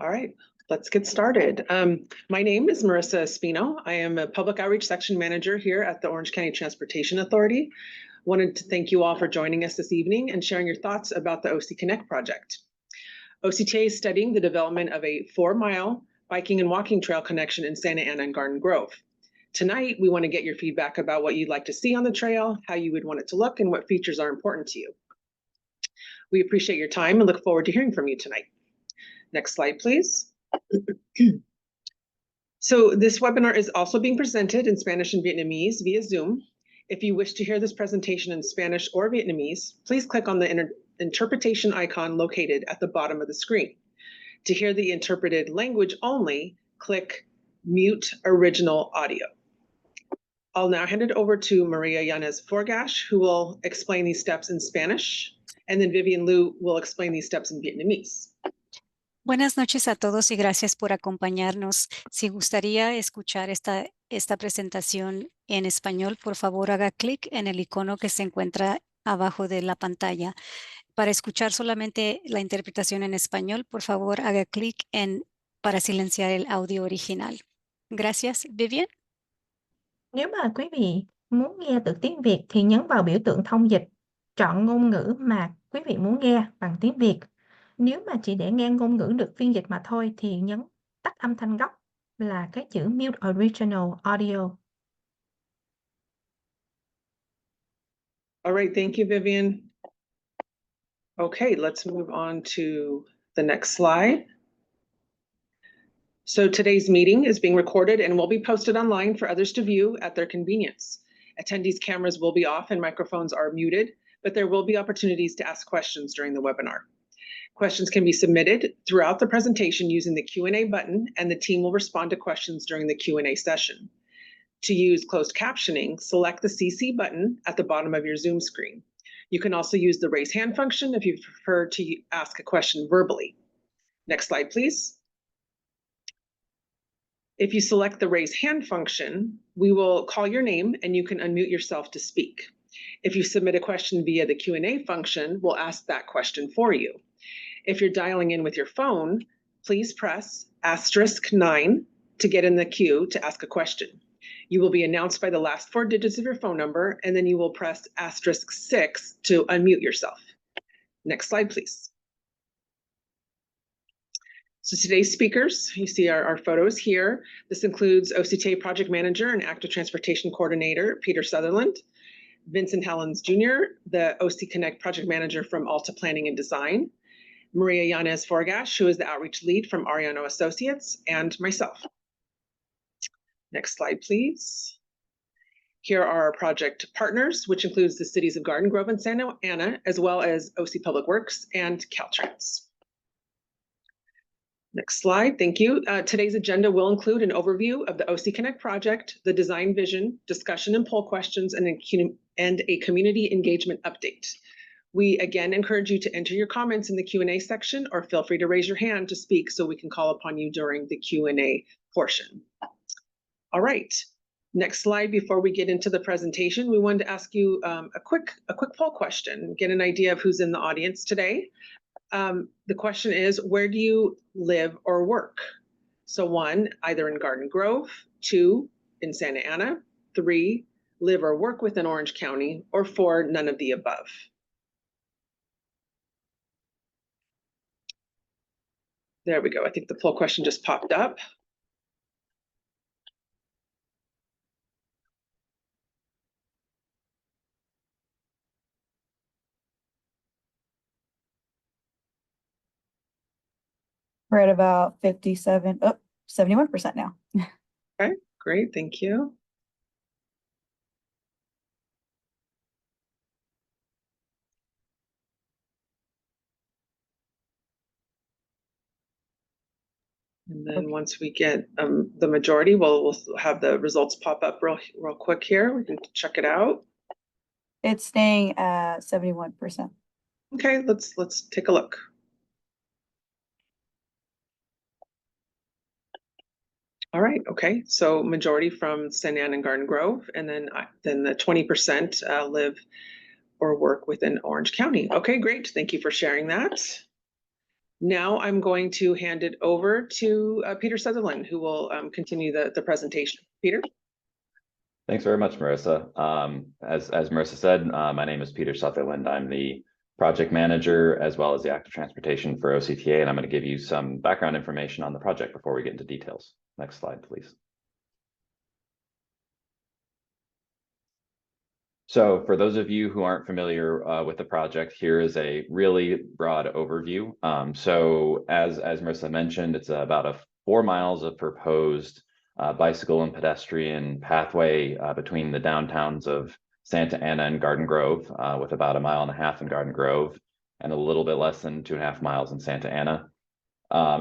All right, let's get started. My name is Marissa Espino. I am a Public Outreach Section Manager here at the Orange County Transportation Authority. Wanted to thank you all for joining us this evening and sharing your thoughts about the OC Connect project. OCTA is studying the development of a 4-mile biking and walking trail connection in Santa Ana and Garden Grove. Tonight, we want to get your feedback about what you'd like to see on the trail, how you would want it to look, and what features are important to you. We appreciate your time and look forward to hearing from you tonight. Next slide, please. So this webinar is also being presented in Spanish and Vietnamese via Zoom. If you wish to hear this presentation in Spanish or Vietnamese, please click on the interpretation icon located at the bottom of the screen. To hear the interpreted language only, click Mute Original Audio. I'll now hand it over to Maria Yanez Forgash, who will explain these steps in Spanish, and then Vivian Liu will explain these steps in Vietnamese. Buenas noches a todos y gracias por acompañarnos. Si gustaría escuchar esta presentación en español, por favor haga clic en el icono que se encuentra abajo de la pantalla. Para escuchar solamente la interpretación en español, por favor haga clic para silenciar el audio original. Gracias. Vivian? Nếu mà quý vị muốn nghe từ tiếng Việt thì nhấn vào biểu tượng thông dịch, chọn ngôn ngữ mà quý vị muốn nghe bằng tiếng Việt. Nếu mà chỉ để nghe ngôn ngữ được phiên dịch mà thôi thì nhấn tắt âm thanh gốc là cái chữ Mute Original Audio. All right, thank you, Vivian. Okay, let's move on to the next slide. So today's meeting is being recorded and will be posted online for others to view at their convenience. Attendees' cameras will be off and microphones are muted, but there will be opportunities to ask questions during the webinar. Questions can be submitted throughout the presentation using the Q&A button, and the team will respond to questions during the Q&A session. To use closed captioning, select the CC button at the bottom of your Zoom screen. You can also use the raise hand function if you prefer to ask a question verbally. Next slide, please. If you select the raise hand function, we will call your name and you can unmute yourself to speak. If you submit a question via the Q&A function, we'll ask that question for you. If you're dialing in with your phone, please press *9 to get in the queue to ask a question. You will be announced by the last 4 digits of your phone number, and then you will press *6 to unmute yourself. Next slide, please. So today's speakers, you see our photos here. This includes OCTA Project Manager and Active Transportation Coordinator, Peter Sutherland, Vincent Helens Jr., the OC Connect Project Manager from Alta Planning and Design, Maria Yanez Forgash, who is the Outreach Lead from Ariano Associates, and myself. Next slide, please. Here are our project partners, which includes the cities of Garden Grove and Santa Ana, as well as OC Public Works and Caltrans. Next slide, thank you. Today's agenda will include an overview of the OC Connect project, the design vision, discussion and poll questions, and a community engagement update. We again encourage you to enter your comments in the Q&A section, or feel free to raise your hand to speak so we can call upon you during the Q&A portion. All right, next slide. Before we get into the presentation, we wanted to ask you a quick poll question, get an idea of who's in the audience today. The question is, where do you live or work? So 1, either in Garden Grove, 2, in Santa Ana, 3, live or work within Orange County, or 4, none of the above. There we go. I think the poll question just popped up. We're at about 71% now. Okay, great, thank you. And then once we get the majority, we'll have the results pop up real quick here. We can check it out. It's staying at 71%. Okay, let's take a look. All right, okay, so majority from Santa Ana and Garden Grove, and then the 20% live or work within Orange County. Okay, great, thank you for sharing that. Now I'm going to hand it over to Peter Sutherland, who will continue the presentation. Peter? Thanks very much, Marissa. As Marissa said, my name is Peter Sutherland. I'm the project manager as well as the active transportation for OCTA, and I'm going to give you some background information on the project before we get into details. Next slide, please. So for those of you who aren't familiar with the project, here is a really broad overview. So as Marissa mentioned, it's about 4 miles of proposed bicycle and pedestrian pathway between the downtowns of Santa Ana and Garden Grove, with about 1.5 miles in Garden Grove and a little bit less than 2.5 miles in Santa Ana,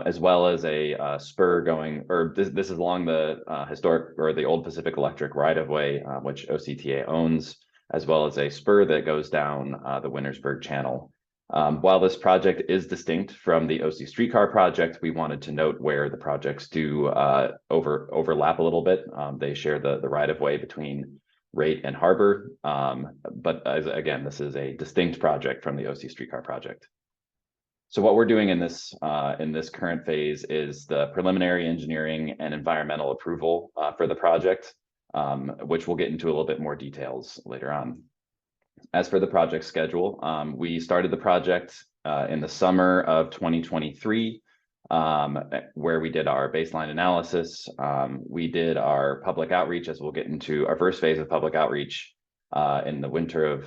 as well as a spur going, or this is along the historic or the old Pacific Electric right-of-way, which OCTA owns, as well as a spur that goes down the Wintersburg Channel. While this project is distinct from the OC streetcar project, we wanted to note where the projects do overlap a little bit. They share the right-of-way between Rate and Harbor, but again, this is a distinct project from the OC streetcar project. So what we're doing in this current phase is the preliminary engineering and environmental approval for the project, which we'll get into a little bit more details later on. As for the project schedule, we started the project in the summer of 2023, where we did our baseline analysis. We did our public outreach, as we'll get into our first phase of public outreach in the winter of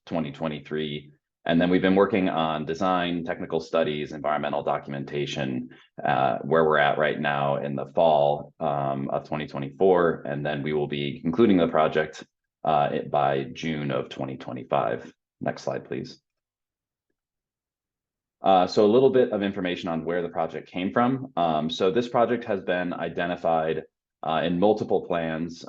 2023. And then we've been working on design, technical studies, environmental documentation, where we're at right now in the fall of 2024. And then we will be concluding the project by June of 2025. Next slide, please. So a little bit of information on where the project came from. So this project has been identified in multiple plans,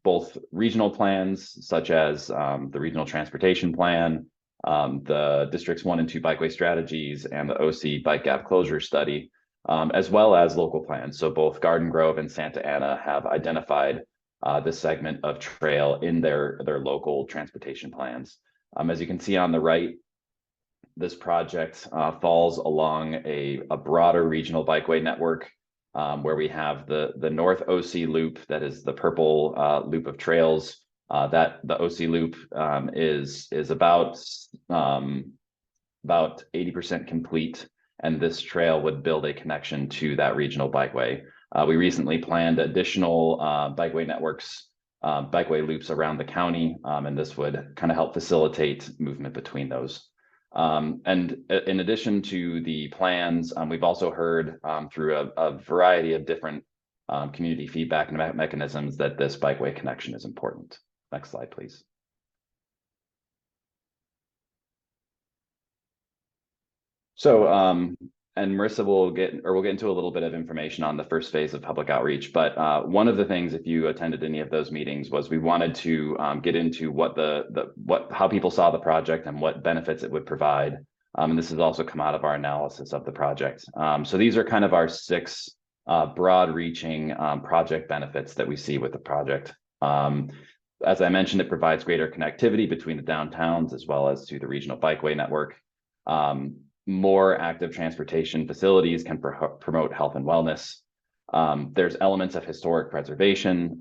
both regional plans, such as the Regional Transportation Plan, the Districts 1 and 2 bikeway strategies, and the OC bike gap closure study, as well as local plans. So both Garden Grove and Santa Ana have identified this segment of trail in their local transportation plans. As you can see on the right, this project falls along a broader regional bikeway network, where we have the North OC Loop, that is the purple loop of trails. That the OC Loop is about 80% complete, and this trail would build a connection to that regional bikeway. We recently planned additional bikeway networks, bikeway loops around the county, and this would kind of help facilitate movement between those. And in addition to the plans, we've also heard through a variety of different community feedback mechanisms that this bikeway connection is important. Next slide, please. So, and Marissa will get into a little bit of information on the first phase of public outreach. But one of the things, if you attended any of those meetings, was we wanted to get into how people saw the project and what benefits it would provide. And this has also come out of our analysis of the project. So these are kind of our 6 broad-reaching project benefits that we see with the project. As I mentioned, it provides greater connectivity between the downtowns as well as to the regional bikeway network. More active transportation facilities can promote health and wellness. There's elements of historic preservation,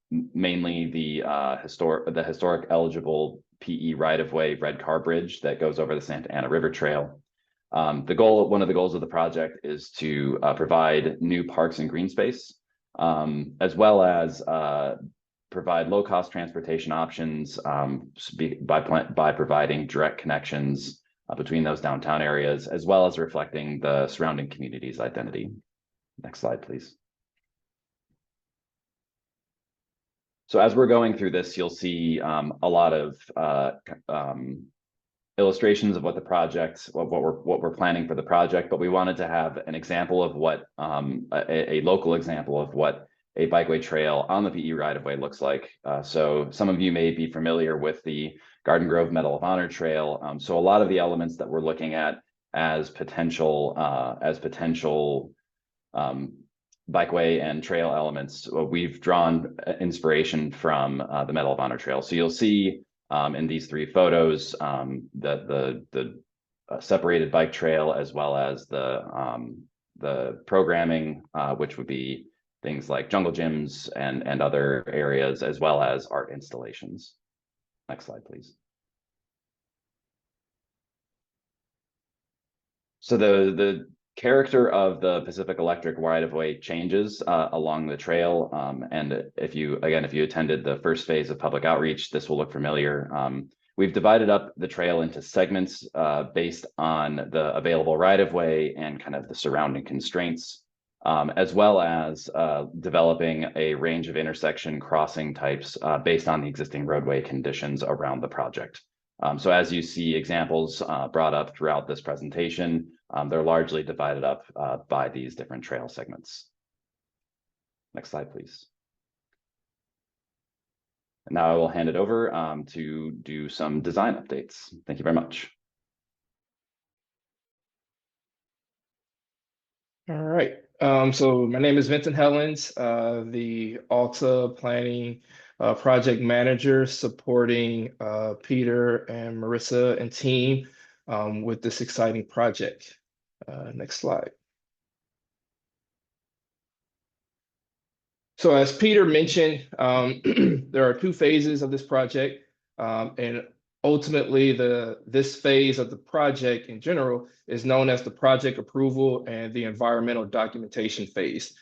mainly the historic eligible PE right-of-way Red Car Bridge that goes over the Santa Ana River Trail. One of the goals of the project is to provide new parks and green space, as well as provide low-cost transportation options by providing direct connections between those downtown areas, as well as reflecting the surrounding community's identity. Next slide, please. So as we're going through this, you'll see a lot of illustrations of what we're planning for the project, but we wanted to have an example of what a local example of what a bikeway trail on the PE right-of-way looks like. So some of you may be familiar with the Garden Grove Medal of Honor Trail. So a lot of the elements that we're looking at as potential bikeway and trail elements, we've drawn inspiration from the Medal of Honor Trail. So you'll see in these 3 photos that the separated bike trail, as well as the programming, which would be things like jungle gyms and other areas, as well as art installations. Next slide, please. So the character of the Pacific Electric right-of-way changes along the trail. And if you attended the first phase of public outreach, this will look familiar. We've divided up the trail into segments based on the available right-of-way and kind of the surrounding constraints, as well as developing a range of intersection crossing types based on the existing roadway conditions around the project. So as you see examples brought up throughout this presentation, they're largely divided up by these different trail segments. Next slide, please. And now I will hand it over to do some design updates. Thank you very much. All right. So my name is Vincent Hellens, the Alta Planning project manager, supporting Peter and Marissa and team with this exciting project. Next slide. So as Peter mentioned, there are 2 phases of this project, and ultimately this phase of the project in general is known as the project approval and the environmental documentation phase.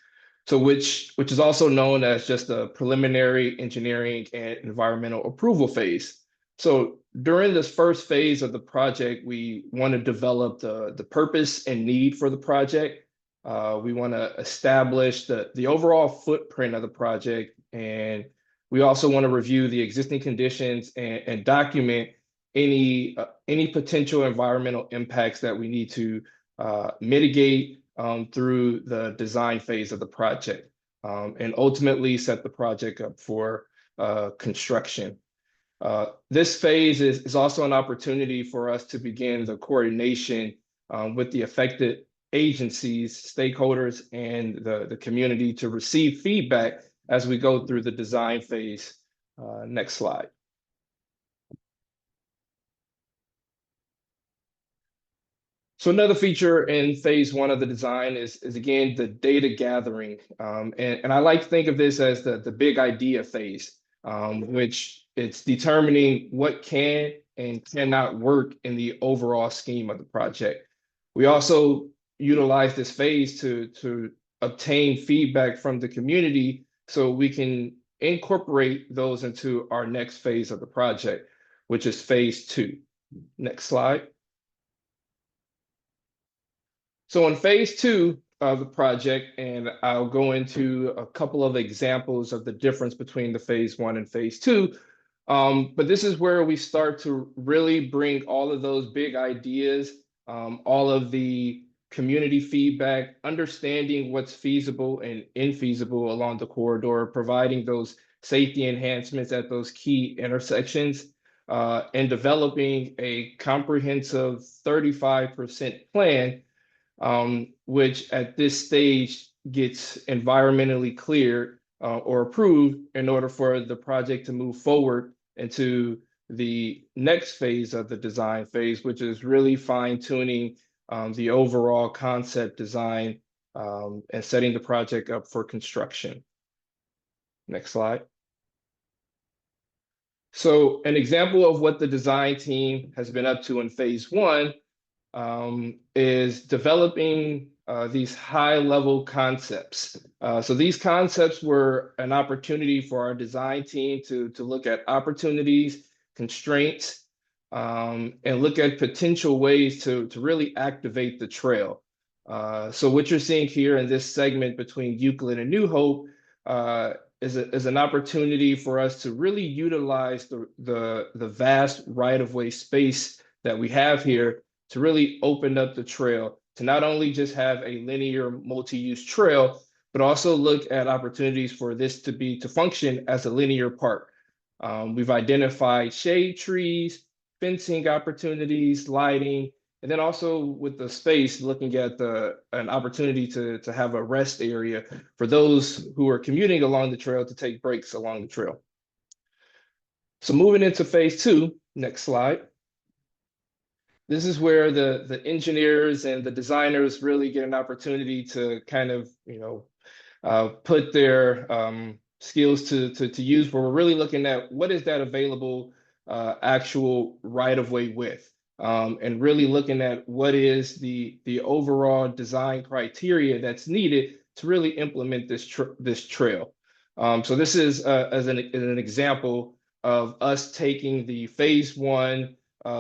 So which is also known as just the preliminary engineering and environmental approval phase. So during this first phase of the project, we want to develop the purpose and need for the project. We want to establish the overall footprint of the project, and we also want to review the existing conditions and document any potential environmental impacts that we need to mitigate through the design phase of the project, and ultimately set the project up for construction. This phase is also an opportunity for us to begin the coordination with the affected agencies, stakeholders, and the community to receive feedback as we go through the design phase. Next slide. So another feature in phase 1 of the design is again the data gathering, and I like to think of this as the big idea phase, which it's determining what can and cannot work in the overall scheme of the project. We also utilize this phase to obtain feedback from the community so we can incorporate those into our next phase of the project, which is phase 2. Next slide. So in phase 2 of the project, and I'll go into a couple of examples of the difference between the phase 1 and phase 2, but this is where we start to really bring all of those big ideas, all of the community feedback, understanding what's feasible and infeasible along the corridor, providing those safety enhancements at those key intersections, and developing a comprehensive 35% plan, which at this stage gets environmentally cleared or approved in order for the project to move forward into the next phase of the design phase, which is really fine-tuning the overall concept design and setting the project up for construction. Next slide. So an example of what the design team has been up to in phase 1 is developing these high-level concepts. So these concepts were an opportunity for our design team to look at opportunities, constraints, and look at potential ways to really activate the trail. So what you're seeing here in this segment between Euclid and New Hope is an opportunity for us to really utilize the vast right-of-way space that we have here to really open up the trail, to not only just have a linear multi-use trail, but also look at opportunities for this to function as a linear park. We've identified shade trees, fencing opportunities, lighting, and then also with the space, looking at an opportunity to have a rest area for those who are commuting along the trail to take breaks along the trail. So moving into phase 2, next slide. this is where the engineers and the designers really get an opportunity to kind of, put their skills to use, where we're really looking at what is that available actual right-of-way width, and really looking at what is the overall design criteria that's needed to really implement this trail. So this is as an example of us taking the phase 1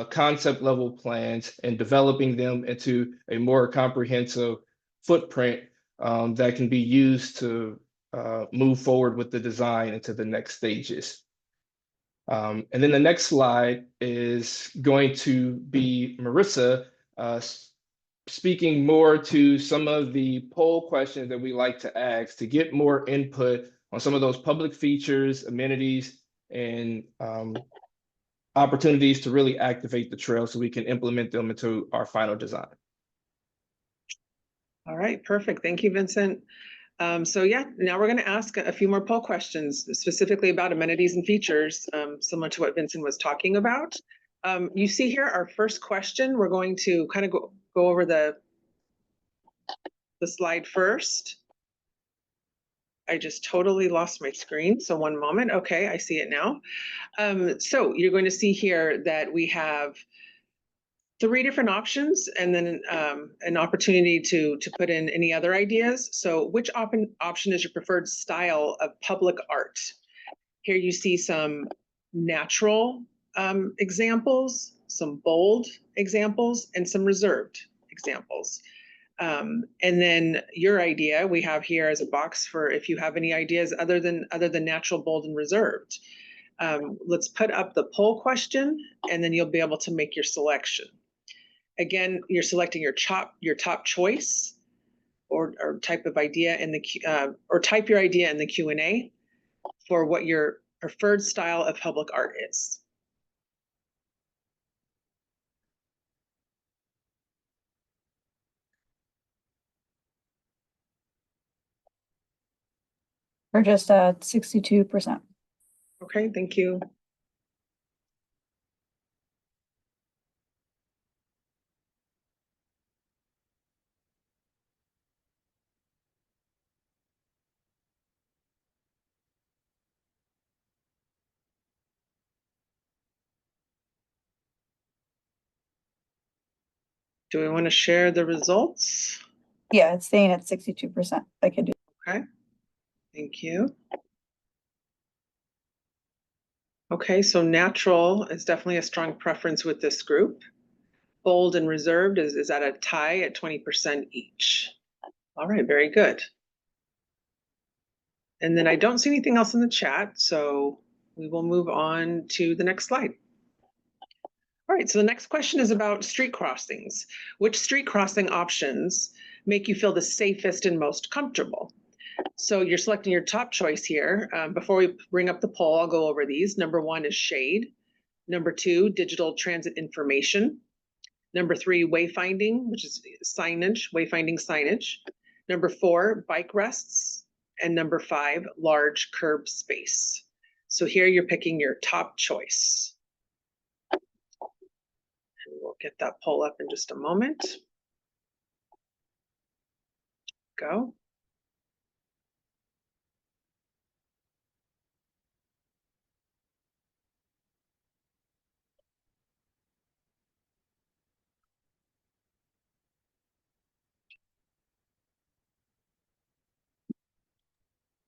concept level plans and developing them into a more comprehensive footprint that can be used to move forward with the design into the next stages. And then the next slide is going to be Marissa speaking more to some of the poll questions that we like to ask to get more input on some of those public features, amenities, and opportunities to really activate the trail so we can implement them into our final design. All right, perfect. Thank you, Vincent. So yeah, now we're going to ask a few more poll questions specifically about amenities and features, similar to what Vincent was talking about. You see here our first question. We're going to kind of go over the slide first. I just totally lost my screen. So one moment. Okay, I see it now. So you're going to see here that we have 3 different options and then an opportunity to put in any other ideas. So which option is your preferred style of public art? Here you see some natural examples, some bold examples, and some reserved examples. And then your idea we have here as a box for if you have any ideas other than natural, bold, and reserved. Let's put up the poll question and then you'll be able to make your selection. Again, you're selecting your top choice or type of idea in the or type your idea in the Q&A for what your preferred style of public art is. We're just at 62%. Okay, thank you. Do we want to share the results? Yeah, it's staying at 62%. I could do. Okay, thank you. Okay, so natural is definitely a strong preference with this group. Bold and reserved is at a tie at 20% each. All right, very good. And then I don't see anything else in the chat, so we will move on to the next slide. All right, so the next question is about street crossings. Which street crossing options make you feel the safest and most comfortable? So you're selecting your top choice here. Before we bring up the poll, I'll go over these. Number 1 is shade. Number 2, digital transit information. Number 3, wayfinding, which is signage, wayfinding signage. Number 4, bike rests. And number 5, large curb space. So here you're picking your top choice. And we'll get that poll up in just a moment. Go.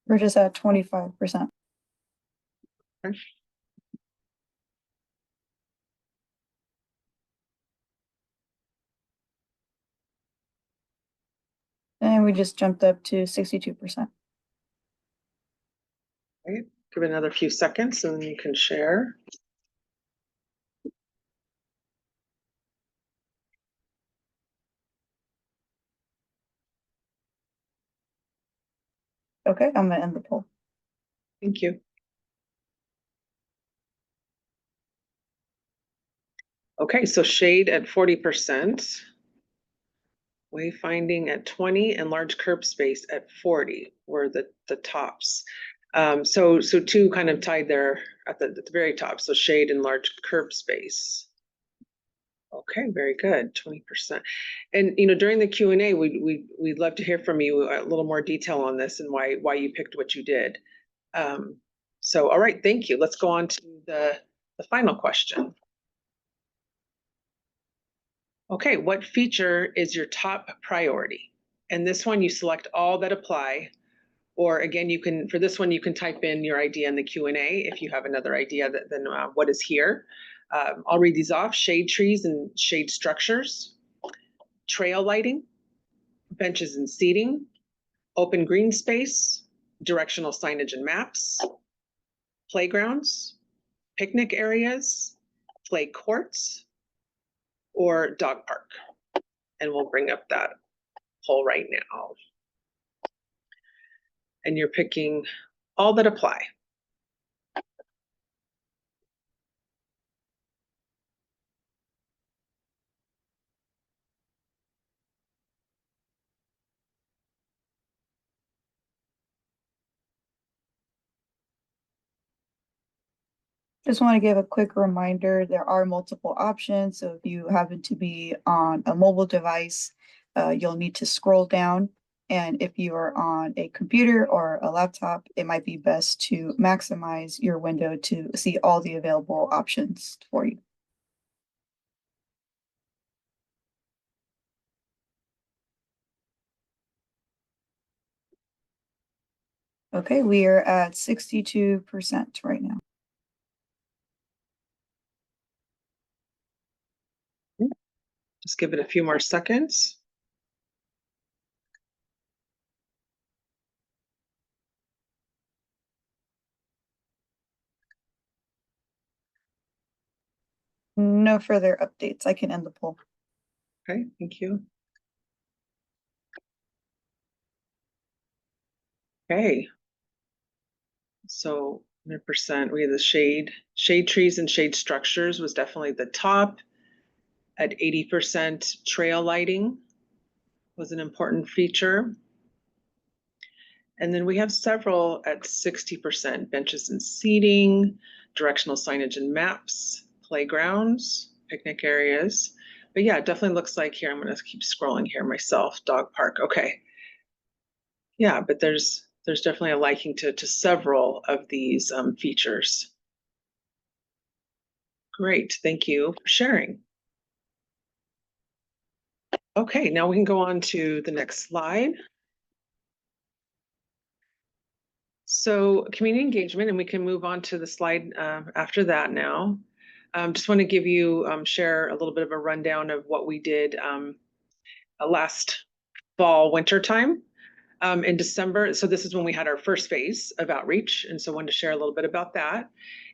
We're just at 25%. Okay. And we just jumped up to 62%. Right. Give it another few seconds and then you can share. Okay, I'm gonna end the poll. Thank you. Okay, so shade at 40%, wayfinding at 20, and large curb space at 40 were the tops. So 2 kind of tied there at the very top, so shade and large curb space. Okay, very good, 20%. And, during the Q&A, we'd love to hear from you a little more detail on this and why you picked what you did. So, all right, thank you. Let's go on to the final question. Okay, what feature is your top priority? And this one, you select all that apply, or again, for this one, you can type in your idea in the Q&A if you have another idea than what is here. I'll read these off: shade trees and shade structures, trail lighting, benches and seating, open green space, directional signage and maps, playgrounds, picnic areas, play courts, or dog park. And we'll bring up that poll right now. And you're picking all that apply. Just want to give a quick reminder, there are multiple options. So if you happen to be on a mobile device, you'll need to scroll down. And if you are on a computer or a laptop, it might be best to maximize your window to see all the available options for you. Okay, we are at 62% right now. Just give it a few more seconds. No further updates. I can end the poll. Okay, thank you. Okay. So 100%, we have the shade trees and shade structures was definitely the top. At 80%, trail lighting was an important feature. And then we have several at 60%, benches and seating, directional signage and maps, playgrounds, picnic areas. But yeah, it definitely looks like here, I'm gonna keep scrolling here myself, dog park, okay. Yeah, but there's definitely a liking to several of these features. Great, thank you for sharing. Okay, now we can go on to the next slide. So community engagement, and we can move on to the slide after that now. Just want to give you, share a little bit of a rundown of what we did last fall, winter time. In December, so this is when we had our first phase of outreach, and so I wanted to share a little bit about that.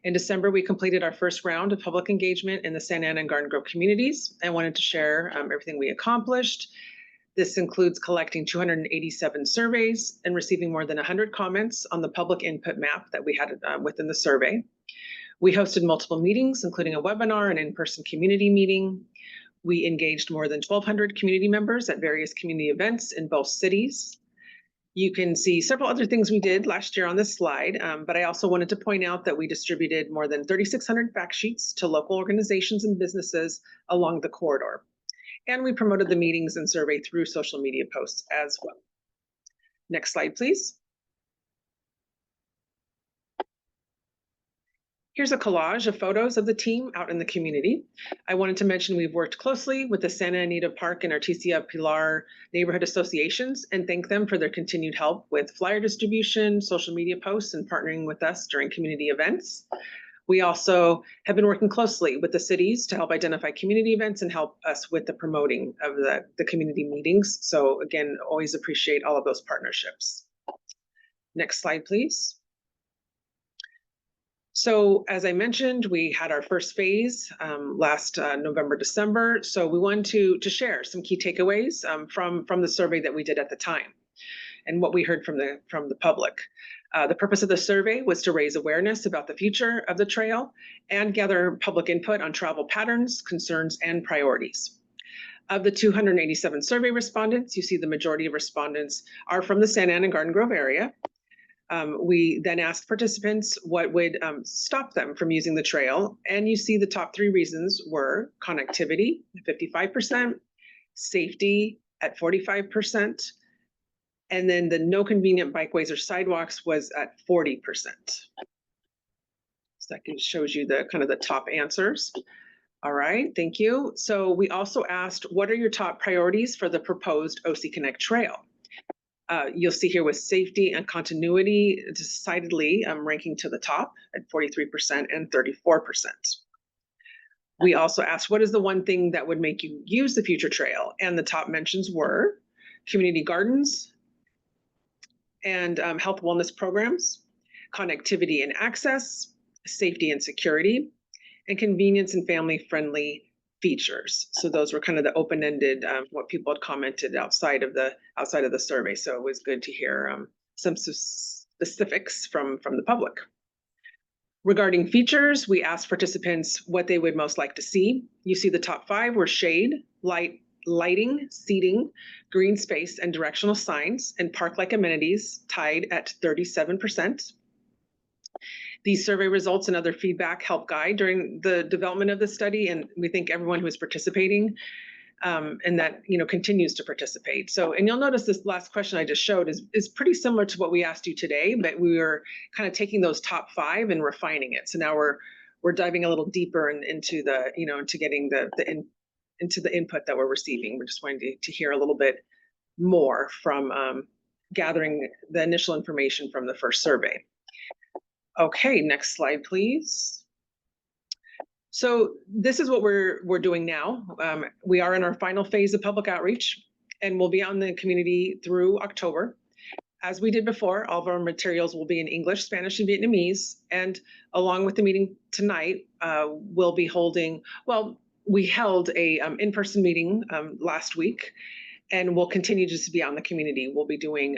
In December, we completed our first round of public engagement in the Santa Ana and Garden Grove communities. I wanted to share everything we accomplished. This includes collecting 287 surveys and receiving more than 100 comments on the public input map that we had within the survey. We hosted multiple meetings, including a webinar and in-person community meeting. We engaged more than 1,200 community members at various community events in both cities. You can see several other things we did last year on this slide, but I also wanted to point out that we distributed more than 3,600 fact sheets to local organizations and businesses along the corridor. And we promoted the meetings and survey through social media posts as well. Next slide, please. Here's a collage of photos of the team out in the community. I wanted to mention we've worked closely with the Santa Anita Park and Artesia Pilar neighborhood associations and thank them for their continued help with flyer distribution, social media posts, and partnering with us during community events. We also have been working closely with the cities to help identify community events and help us with the promoting of the community meetings. So again, always appreciate all of those partnerships. Next slide, please. So as I mentioned, we had our first phase last November, December. So we wanted to share some key takeaways from the survey that we did at the time and what we heard from the public. The purpose of the survey was to raise awareness about the future of the trail and gather public input on travel patterns, concerns, and priorities. Of the 287 survey respondents, you see the majority of respondents are from the Santa Ana and Garden Grove area. We then asked participants what would stop them from using the trail. And you see the top 3 reasons were connectivity, 55%, safety at 45%, and then the no convenient bikeways or sidewalks was at 40%. So that shows you the kind of the top answers. All right, thank you. So we also asked, what are your top priorities for the proposed OC Connect Trail? You'll see here with safety and continuity decidedly ranking to the top at 43% and 34%. We also asked, what is the one thing that would make you use the future trail? And the top mentions were community gardens and health wellness programs, connectivity and access, safety and security, and convenience and family-friendly features. So those were kind of the open-ended, what people had commented outside of the survey. So it was good to hear some specifics from the public. Regarding features, we asked participants what they would most like to see. You see the top 5 were shade, lighting, seating, green space, and directional signs, and park-like amenities tied at 37%. These survey results and other feedback helped guide during the development of the study, and we thank everyone who is participating and that continues to participate. So, and you'll notice this last question I just showed is pretty similar to what we asked you today, but we were kind of taking those top 5 and refining it. So now we're diving a little deeper into the into getting into the input that we're receiving. We're just wanting to hear a little bit more from gathering the initial information from the first survey. Okay, next slide, please. So this is what we're doing now. We are in our final phase of public outreach, and we'll be on the community through October. As we did before, all of our materials will be in English, Spanish, and Vietnamese. And along with the meeting tonight, we'll be holding, well, we held a in-person meeting last week, and we'll continue just to be on the community. We'll be doing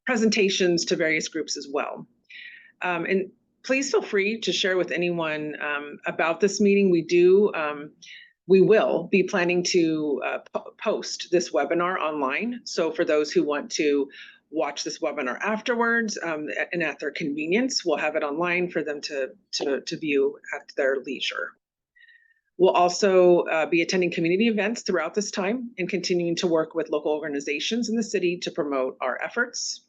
presentations to various groups as well. And please feel free to share with anyone about this meeting. We will be planning to post this webinar online. So for those who want to watch this webinar afterwards and at their convenience, we'll have it online for them to view at their leisure. We'll also be attending community events throughout this time and continuing to work with local organizations in the city to promote our efforts.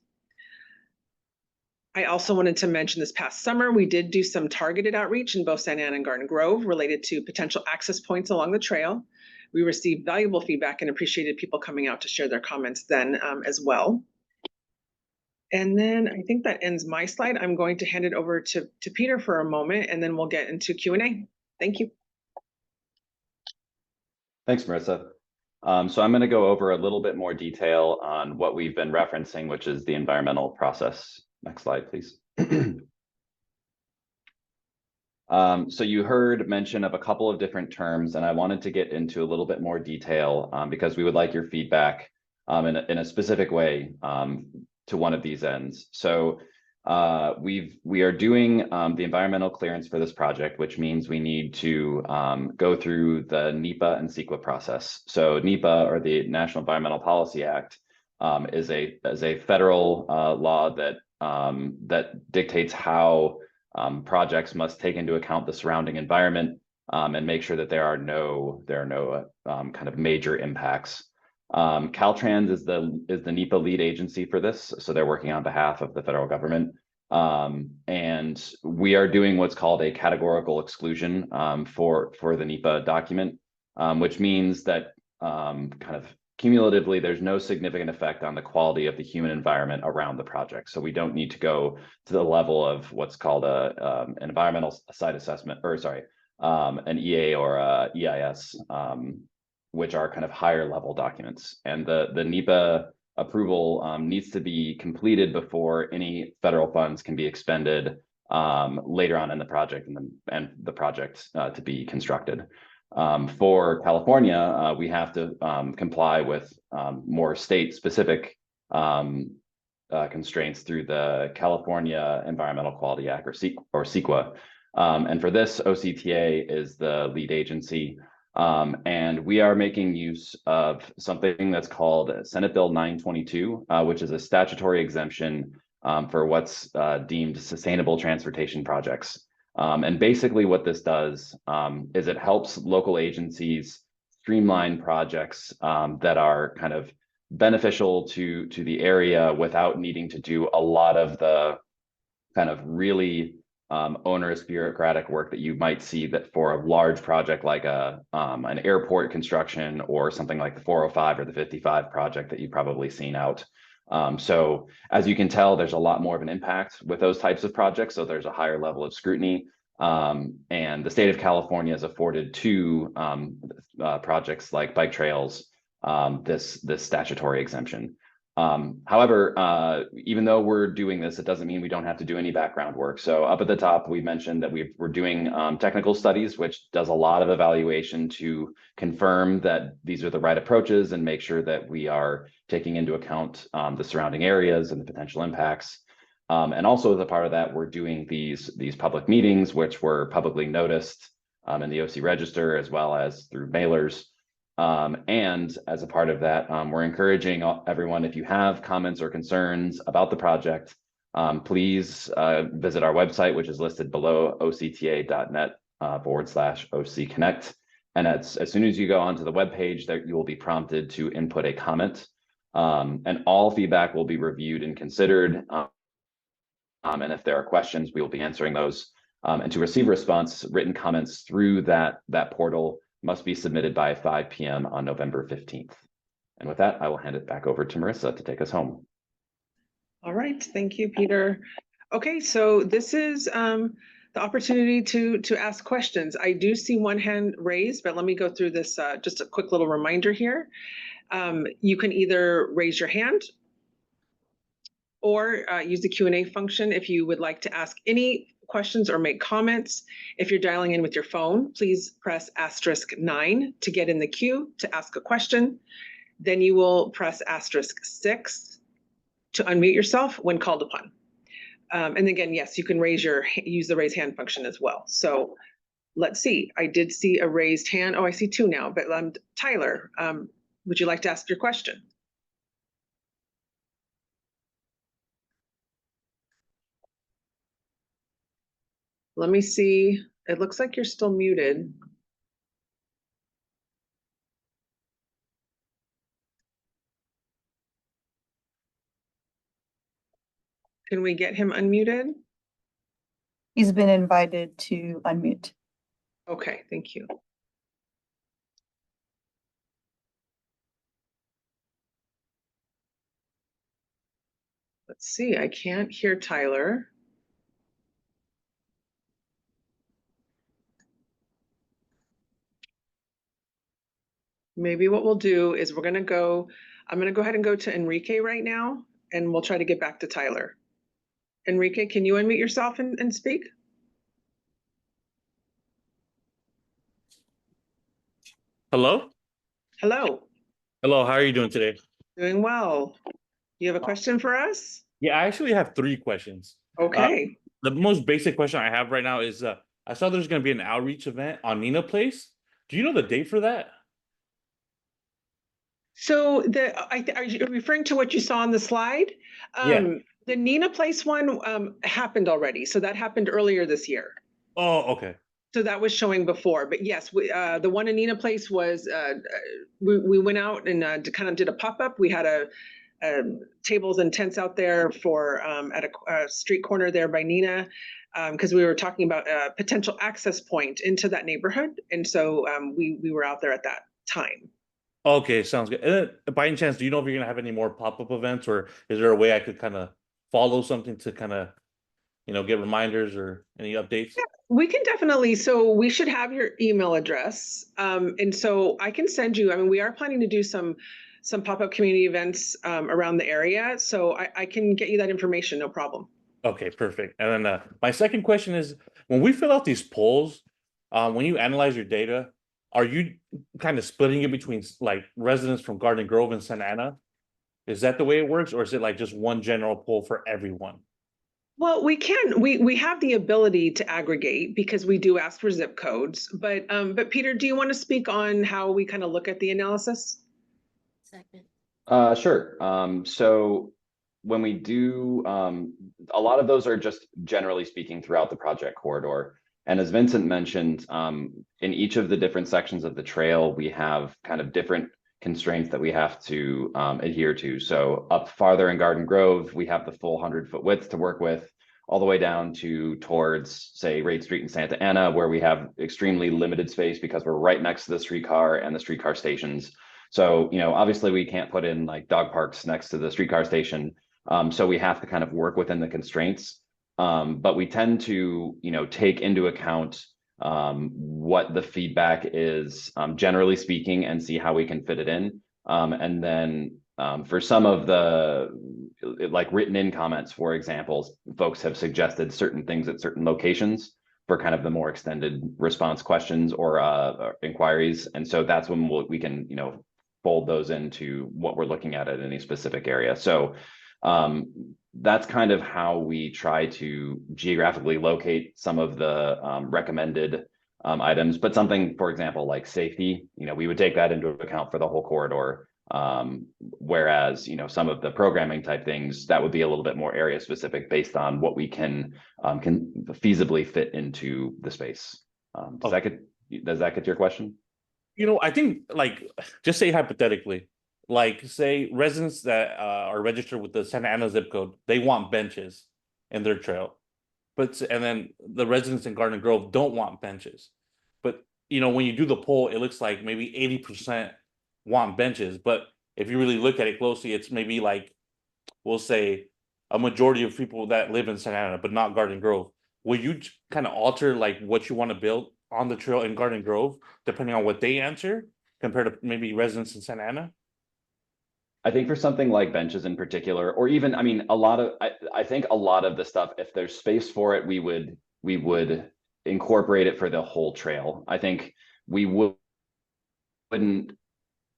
I also wanted to mention this past summer, we did do some targeted outreach in both Santa Ana and Garden Grove related to potential access points along the trail. We received valuable feedback and appreciated people coming out to share their comments then as well. And then I think that ends my slide. I'm going to hand it over to Peter for a moment, and then we'll get into Q&A. Thank you. Thanks, Marissa. So I'm going to go over a little bit more detail on what we've been referencing, which is the environmental process. Next slide, please. So you heard mention of a couple of different terms, and I wanted to get into a little bit more detail because we would like your feedback in a specific way to one of these ends. So we are doing the environmental clearance for this project, which means we need to go through the NEPA and CEQA process. So NEPA, or the National Environmental Policy Act, is a federal law that dictates how projects must take into account the surrounding environment and make sure that there are no kind of major impacts. Caltrans is the NEPA lead agency for this, so they're working on behalf of the federal government. And we are doing what's called a categorical exclusion for the NEPA document, which means that kind of cumulatively, there's no significant effect on the quality of the human environment around the project. So we don't need to go to the level of what's called an environmental site assessment, or sorry, an EA or a EIS, which are kind of higher level documents. And the NEPA approval needs to be completed before any federal funds can be expended later on in the project and the project to be constructed. For California, we have to comply with more state-specific constraints through the California Environmental Quality Act, or CEQA. And for this, OCTA is the lead agency. And we are making use of something that's called Senate Bill 922, which is a statutory exemption for what's deemed sustainable transportation projects. And basically what this does is it helps local agencies streamline projects that are kind of beneficial to the area without needing to do a lot of the kind of really onerous bureaucratic work that you might see that for a large project like an airport construction or something like the 405 or the 55 project that you've probably seen out. So as you can tell, there's a lot more of an impact with those types of projects. So there's a higher level of scrutiny. And the state of California has afforded two projects like bike trails this statutory exemption. However, even though we're doing this, it doesn't mean we don't have to do any background work. So up at the top, we mentioned that we're doing technical studies, which does a lot of evaluation to confirm that these are the right approaches and make sure that we are taking into account the surrounding areas and the potential impacts. And also as a part of that, we're doing these public meetings, which were publicly noticed in the OC Register, as well as through mailers. And as a part of that, we're encouraging everyone, if you have comments or concerns about the project, please visit our website, which is listed below, octa.net /OC Connect. And as soon as you go onto the webpage, that you will be prompted to input a comment. And all feedback will be reviewed and considered. And if there are questions, we will be answering those. And to receive response, written comments through that portal must be submitted by 5 p.m. on November 15th. And with that, I will hand it back over to Marissa to take us home. All right, thank you, Peter. Okay, so this is the opportunity to ask questions. I do see one hand raised, but let me go through this, just a quick little reminder here. You can either raise your hand or use the Q&A function if you would like to ask any questions or make comments. If you're dialing in with your phone, please press *9 to get in the queue to ask a question. Then you will press *6 to unmute yourself when called upon. And again, yes, you can use the raise hand function as well. So let's see, I did see a raised hand. Oh, I see two now, but Tyler, would you like to ask your question? Let me see. It looks like you're still muted. Can we get him unmuted? He's been invited to unmute. Okay, thank you. Let's see, I can't hear Tyler. Maybe what we'll do is I'm gonna go ahead and go to Enrique right now, and we'll try to get back to Tyler. Enrique, can you unmute yourself and speak? Hello? Hello, Hello, how are you doing today? doing well. You have a question for us? Yeah, I actually have 3 questions. Okay. The most basic question I have right now is I saw there's going to be an outreach event on Nina Place. Do you know the date for that? So are you referring to what you saw on the slide? Yeah. The Nina Place one happened already. So that happened earlier this year. Oh, okay. So that was showing before, but yes, the one in Nina Place was, we went out and kind of did a pop-up. We had tables and tents out there for at a street corner there by Nina, because we were talking about a potential access point into that neighborhood. And so we were out there at that time. Okay, sounds good. And then, by any chance, do you know if you're going to have any more pop-up events, or is there a way I could kind of follow something to kind of, get reminders or any updates? Yeah, we can definitely, so we should have your email address. And so I can send you, we are planning to do some pop-up community events around the area. So I can get you that information, no problem. Okay, perfect. And then my second question is, when we fill out these polls, when you analyze your data, are you kind of splitting it between like residents from Garden Grove and Santa Ana? Is that the way it works, or is it like just one general poll for everyone? Well, we have the ability to aggregate because we do ask for zip codes, but Peter, do you want to speak on how we kind of look at the analysis? Sure. So when we do, a lot of those are just generally speaking throughout the project corridor. And as Vincent mentioned, in each of the different sections of the trail, we have kind of different constraints that we have to adhere to. So up farther in Garden Grove, we have the full 100-foot width to work with, all the way down to towards, say, Raid Street in Santa Ana, where we have extremely limited space because we're right next to the streetcar and the streetcar stations. So, obviously we can't put in like dog parks next to the streetcar station. So we have to kind of work within the constraints. But we tend to, take into account what the feedback is, generally speaking, and see how we can fit it in. And then for some of the like written in comments, for example, folks have suggested certain things at certain locations for kind of the more extended response questions or inquiries. And so that's when we can, fold those into what we're looking at any specific area. So that's kind of how we try to geographically locate some of the recommended items. But something, for example, like safety, we would take that into account for the whole corridor. Whereas, some of the programming type things, that would be a little bit more area specific based on what we can feasibly fit into the space. Does that get to your question? I think like, just say hypothetically, like say residents that are registered with the Santa Ana zip code, they want benches in their trail. And then the residents in Garden Grove don't want benches. But, when you do the poll, it looks like maybe 80% want benches. But if you really look at it closely, it's maybe like, we'll say a majority of people that live in Santa Ana, but not Garden Grove. Will you kind of alter like what you want to build on the trail in Garden Grove, depending on what they answer, compared to maybe residents in Santa Ana? I think for something like benches in particular, or even, I mean, I think a lot of the stuff, if there's space for it, we would incorporate it for the whole trail. I think we wouldn't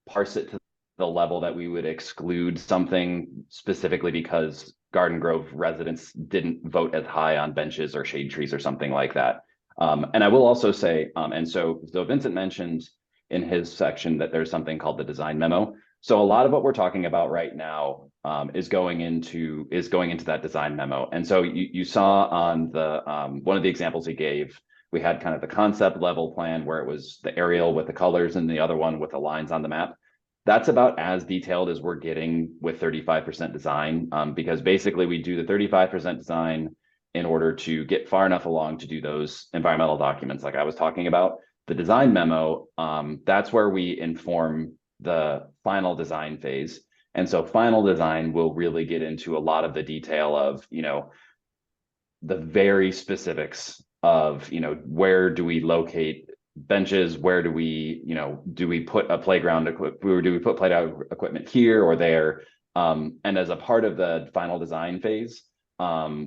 parse it to the level that we would exclude something specifically because Garden Grove residents didn't vote as high on benches or shade trees or something like that. And I will also say, and so Vincent mentioned in his section that there's something called the design memo. So a lot of what we're talking about right now is going into that design memo. And so you saw on the one of the examples he gave, we had kind of the concept level plan where it was the aerial with the colors and the other one with the lines on the map. That's about as detailed as we're getting with 35% design, because basically we do the 35% design in order to get far enough along to do those environmental documents like I was talking about. The design memo, that's where we inform the final design phase. And so final design will really get into a lot of the detail of, the very specifics of, where do we locate benches, where do we put a playground equipment, do we put playground equipment here or there? And as a part of the final design phase,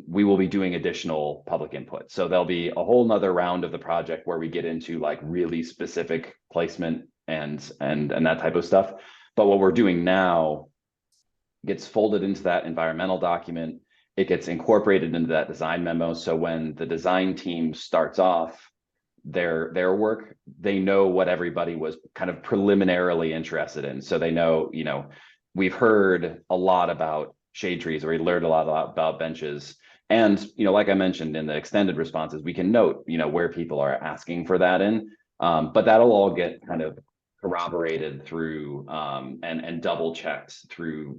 we will be doing additional public input. So there'll be a whole nother round of the project where we get into like really specific placement and that type of stuff. But what we're doing now gets folded into that environmental document. It gets incorporated into that design memo. So when the design team starts off their work, they know what everybody was kind of preliminarily interested in. So they know, we've heard a lot about shade trees, or we learned a lot about benches. And, like I mentioned in the extended responses, we can note, where people are asking for that in, but that'll all get kind of corroborated through and double checked through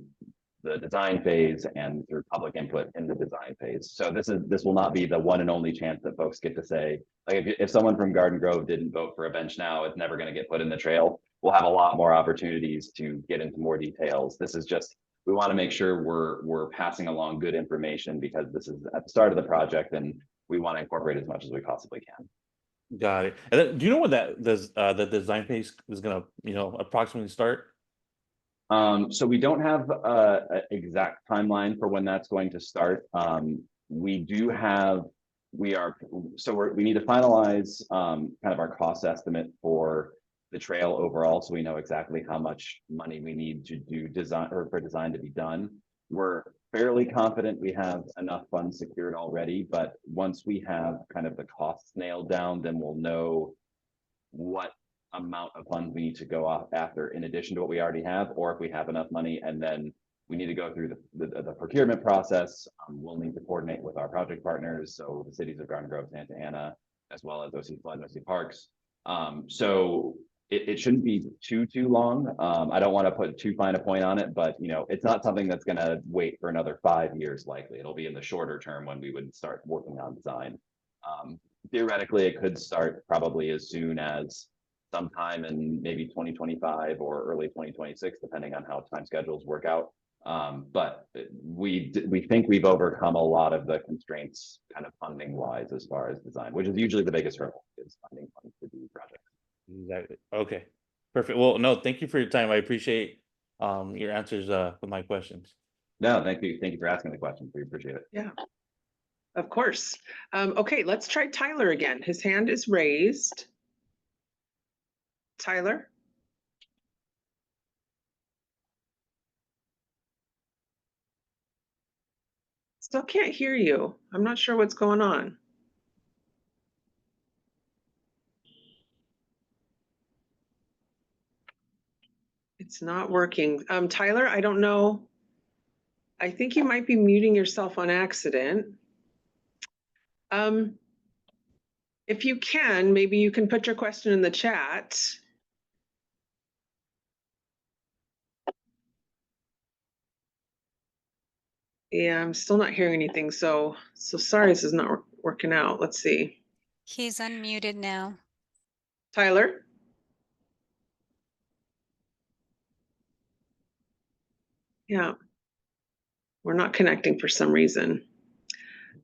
the design phase and through public input in the design phase. So this will not be the one and only chance that folks get to say, like if someone from Garden Grove didn't vote for a bench now, it's never going to get put in the trail. We'll have a lot more opportunities to get into more details. This is just, we want to make sure we're passing along good information because this is at the start of the project and we want to incorporate as much as we possibly can. Got it. And then, do you know when the design phase is gonna, approximately start? So we don't have an exact timeline for when that's going to start. We need to finalize kind of our cost estimate for the trail overall, so we know exactly how much money we need to do design or for design to be done. We're fairly confident we have enough funds secured already, but once we have kind of the costs nailed down, then we'll know what amount of funds we need to go off after in addition to what we already have, or if we have enough money, and then we need to go through the procurement process. We'll need to coordinate with our project partners, so the cities of Garden Grove, Santa Ana, as well as OC Flood and OC Parks. So it shouldn't be too long. I don't want to put too fine a point on it, but you know, it's not something that's going to wait for another 5 years. Likely, it'll be in the shorter term when we would start working on design. Theoretically, it could start probably as soon as sometime in maybe 2025 or early 2026, depending on how time schedules work out. But we think we've overcome a lot of the constraints kind of funding wise as far as design, which is usually the biggest hurdle, is finding funds to do projects. Exactly. Okay, perfect. Well, no, thank you for your time. I appreciate your answers with my questions. No, thank you for asking the question. We appreciate it. Yeah, of course. Okay, let's try Tyler again. His hand is raised. Tyler? Still can't hear you. I'm not sure what's going on. It's not working. Tyler, I don't know. I think you might be muting yourself on accident. If you can, maybe you can put your question in the chat. Yeah, I'm still not hearing anything, so sorry this is not working out. Let's see. He's unmuted now. Tyler? Yeah, we're not connecting for some reason.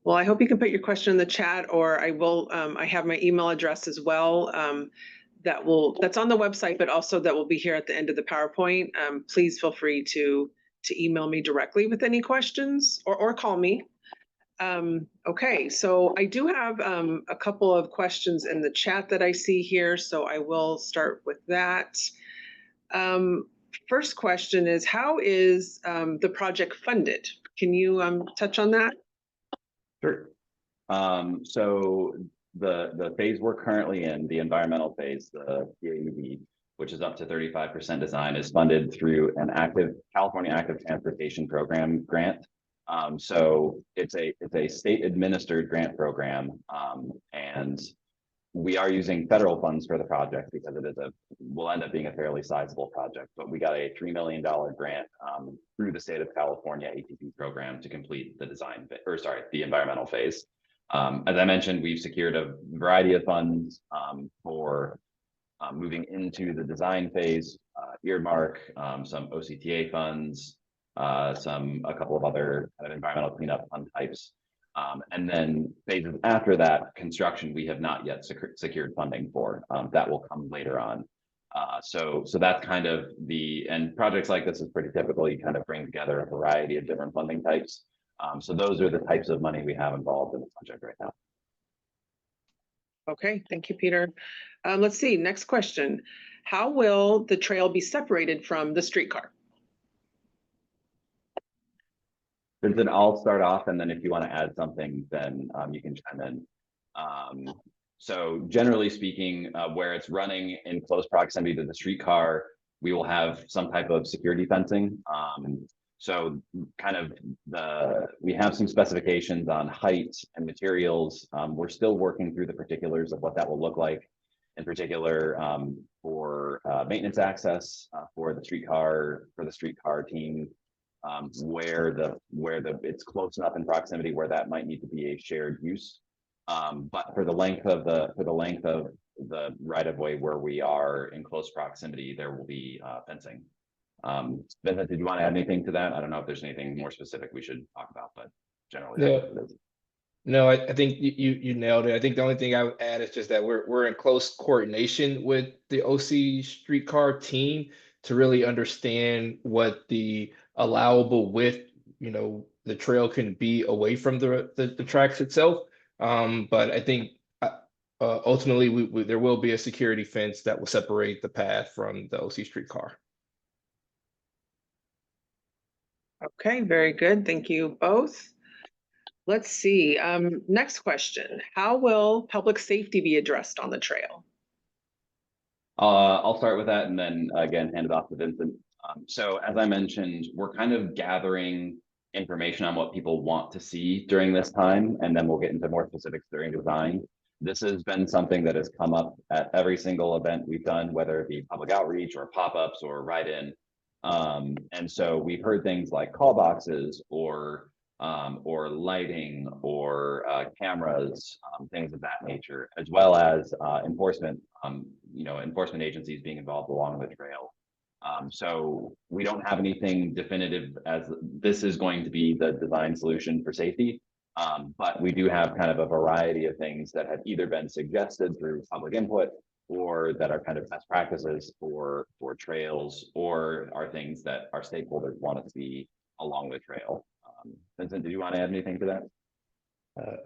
Well, I hope you can put your question in the chat, or I will, I have my email address as well. That's on the website, but also that will be here at the end of the PowerPoint. Please feel free to email me directly with any questions or call me. Okay, so I do have a couple of questions in the chat that I see here, so I will start with that. First question is, how is the project funded? Can you touch on that? Sure. So the phase we're currently in, the environmental phase, the PAUD, which is up to 35% design, is funded through an California Active Transportation Program grant. So it's a state administered grant program, and we are using federal funds for the project because will end up being a fairly sizable project. But we got a $3 million grant through the state of California ATP program to complete the the environmental phase. As I mentioned, we've secured a variety of funds for moving into the design phase, earmark, some OCTA funds, a couple of other kind of environmental cleanup fund types. And then phases after that, construction, we have not yet secured funding for. That will come later on. So that's kind of and projects like this is pretty typical. You kind of bring together a variety of different funding types. So those are the types of money we have involved in the project right now. Okay, thank you, Peter. Let's see, next question. How will the trail be separated from the streetcar? Then I'll start off, and then if you want to add something, then you can chime in. So generally speaking, where it's running in close proximity to the streetcar, we will have some type of security fencing. So kind of we have some specifications on height and materials. We're still working through the particulars of what that will look like, in particular for maintenance access for the streetcar team. Where it's close enough in proximity where that might need to be a shared use. But for the length of the right of way where we are in close proximity, there will be fencing. Vincent, did you want to add anything to that? I don't know if there's anything more specific we should talk about, but generally. No, I think you nailed it. I think the only thing I would add is just that we're in close coordination with the OC streetcar team to really understand what the allowable width, the trail can be away from the tracks itself. But I think ultimately there will be a security fence that will separate the path from the OC streetcar. Okay, very good. Thank you both. Let's see. Next question. How will public safety be addressed on the trail? I'll start with that and then again hand it off to Vincent. So as I mentioned, we're kind of gathering information on what people want to see during this time, and then we'll get into more specifics during design. This has been something that has come up at every single event we've done, whether it be public outreach or pop-ups or write-in. And so we've heard things like call boxes or lighting or cameras, things of that nature, as well as enforcement, enforcement agencies being involved along the trail. So we don't have anything definitive as this is going to be the design solution for safety. But we do have kind of a variety of things that have either been suggested through public input or that are kind of best practices for trails or are things that our stakeholders want to see along the trail. Vincent, did you want to add anything to that?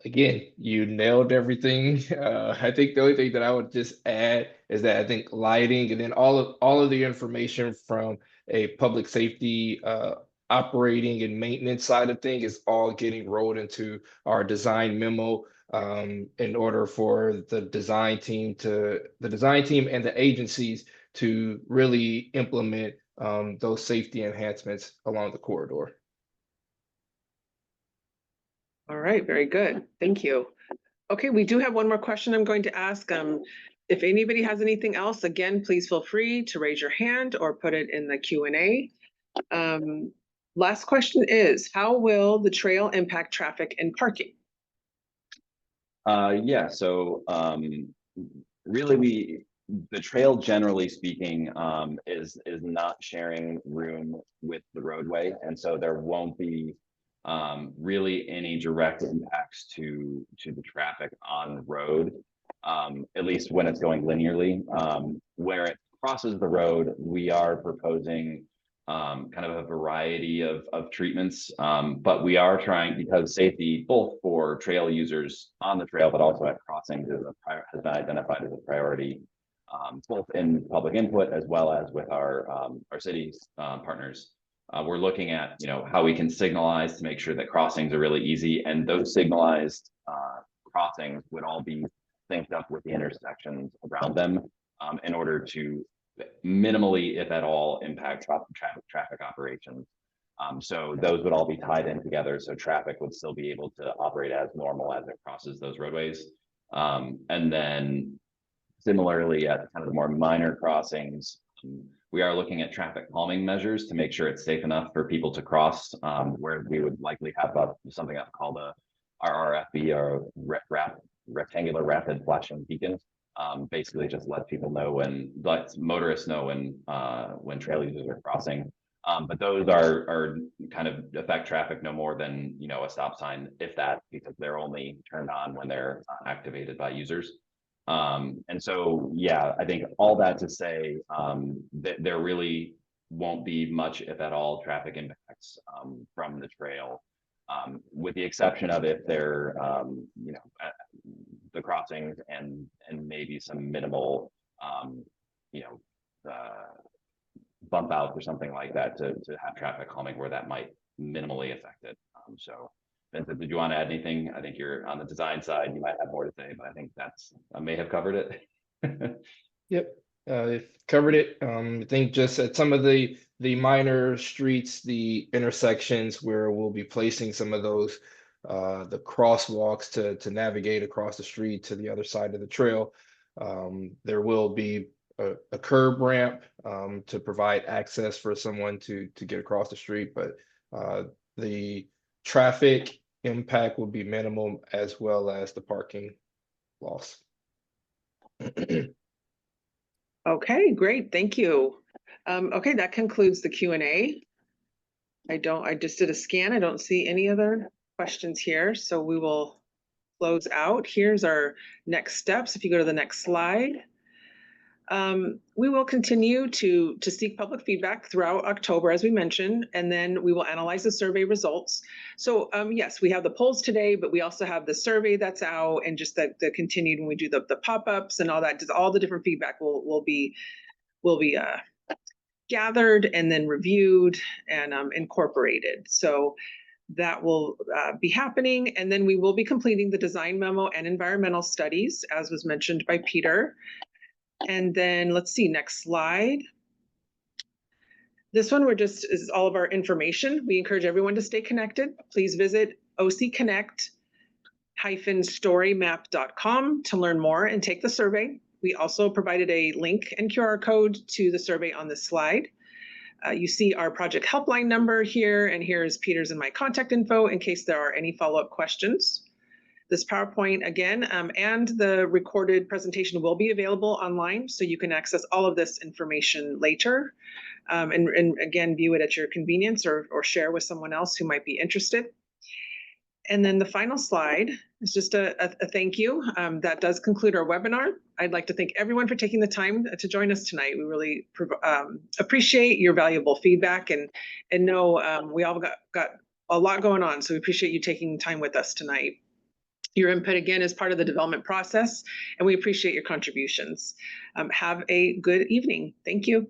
Again, you nailed everything. I think the only thing that I would just add is that I think lighting and then all of the information from a public safety operating and maintenance side of things is all getting rolled into our design memo in order for the design team and the agencies to really implement those safety enhancements along the corridor. All right, very good. Thank you. Okay, we do have one more question I'm going to ask. If anybody has anything else, again, please feel free to raise your hand or put it in the Q&A. Last question is, how will the trail impact traffic and parking? Yeah, so really the trail, generally speaking, is not sharing room with the roadway, and so there won't be really any direct impacts to the traffic on the road, at least when it's going linearly. Where it crosses the road, we are proposing kind of a variety of treatments, but we are trying, because safety, both for trail users on the trail, but also at crossings, has been identified as a priority, both in public input as well as with our city's partners. We're looking at, how we can signalize to make sure that crossings are really easy, and those signalized crossings would all be synced up with the intersections around them in order to minimally, if at all, impact traffic operations. So those would all be tied in together, so traffic would still be able to operate as normal as it crosses those roadways. And then similarly at kind of the more minor crossings, we are looking at traffic calming measures to make sure it's safe enough for people to cross, where we would likely have something called a RRFB, or rectangular rapid flashing beacon. Basically just let people know let motorists know when trail users are crossing. But those are kind of affect traffic no more than, a stop sign, if that, because they're only turned on when they're activated by users. And so, yeah, I think all that to say that there really won't be much, if at all, traffic impacts from the trail, with the exception of if they're, the crossings and maybe some minimal, bump outs or something like that to have traffic calming where that might minimally affect it. So. Vincent, did you want to add anything? I think you're on the design side. You might have more to say, but I think I may have covered it. Yep, covered it. I think just at some of the minor streets, the intersections where we'll be placing some of those, the crosswalks to navigate across the street to the other side of the trail. There will be a curb ramp to provide access for someone to get across the street, but the traffic impact will be minimal, as well as the parking loss. Okay, great. Thank you. Okay, that concludes the Q&A. I just did a scan. I don't see any other questions here, so we will close out. Here's our next steps. If you go to the next slide. We will continue to seek public feedback throughout October, as we mentioned, and then we will analyze the survey results. So yes, we have the polls today, but we also have the survey that's out, and just the continued when we do the pop-ups and all that, just all the different feedback will be gathered and then reviewed and incorporated. So that will be happening, and then we will be completing the design memo and environmental studies, as was mentioned by Peter. And then let's see, next slide. This one, is all of our information. We encourage everyone to stay connected. Please visit OCConnect-storymap.com to learn more and take the survey. We also provided a link and QR code to the survey on this slide. You see our project helpline number here, and here is Peter's and my contact info in case there are any follow-up questions. This PowerPoint again, and the recorded presentation will be available online, so you can access all of this information later. And again, view it at your convenience or share with someone else who might be interested. And then the final slide is just a thank you. That does conclude our webinar. I'd like to thank everyone for taking the time to join us tonight. We really appreciate your valuable feedback and know we all got a lot going on, so we appreciate you taking time with us tonight. Your input, again, is part of the development process, and we appreciate your contributions. Have a good evening. Thank you.